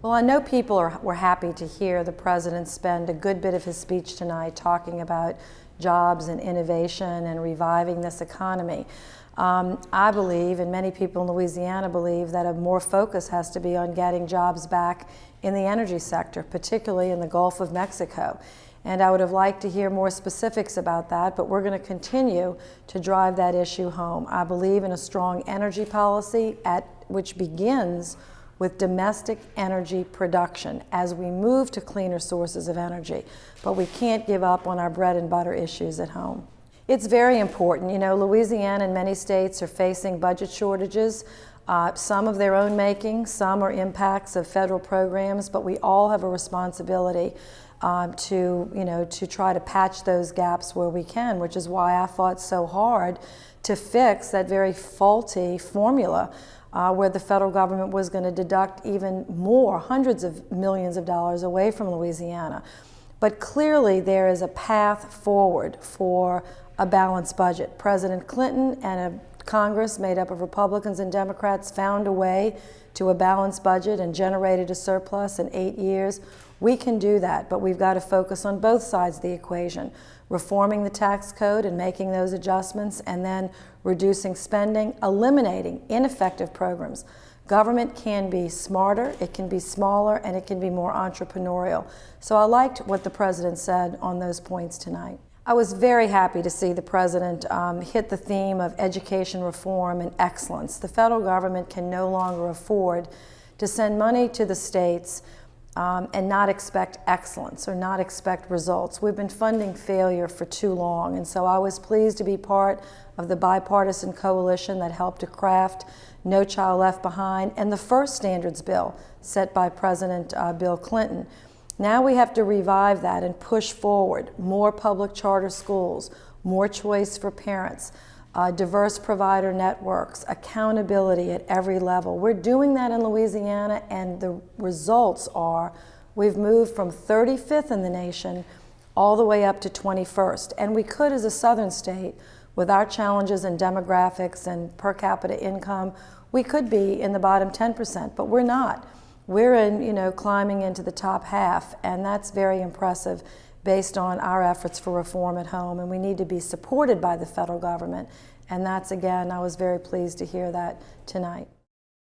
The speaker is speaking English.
Well, I know people were happy to hear the President spend a good bit of his speech tonight talking about jobs and innovation and reviving this economy. I believe, and many people in Louisiana believe, that a more focus has to be on getting jobs back in the energy sector, particularly in the Gulf of Mexico. And I would have liked to hear more specifics about that, but we're going to continue to drive that issue home. I believe in a strong energy policy which begins with domestic energy production as we move to cleaner sources of energy. But we can't give up on our bread and butter issues at home. It's very important. You know, Louisiana and many states are facing budget shortages, some of their own making, some are impacts of federal programs, but we all have a responsibility to try to patch those gaps where we can, which is why I fought so hard to fix that very faulty formula where the federal government was going to deduct even more, hundreds of millions of dollars away from Louisiana. But clearly there is a path forward for a balanced budget. President Clinton and a Congress made up of Republicans and Democrats found a way to a balanced budget and generated a surplus in 8 years. We can do that, but we've got to focus on both sides of the equation, reforming the tax code and making those adjustments, and then reducing spending, eliminating ineffective programs. Government can be smarter, it can be smaller, and it can be more entrepreneurial. So I liked what the President said on those points tonight. I was very happy to see the President hit the theme of education reform and excellence. The federal government can no longer afford to send money to the states and not expect excellence or not expect results. We've been funding failure for too long, and so I was pleased to be part of the bipartisan coalition that helped to craft No Child Left Behind and the first standards bill set by President Bill Clinton. Now we have to revive that and push forward more public charter schools, more choice for parents, diverse provider networks, accountability at every level. We're doing that in Louisiana, and the results are we've moved from 35th in the nation all the way up to 21st. And we could, as a southern state, with our challenges in demographics and per capita income, we could be in the bottom 10%, but we're not. We're climbing into the top half, and that's very impressive based on our efforts for reform at home, and we need to be supported by the federal government. And that's, again, I was very pleased to hear that tonight.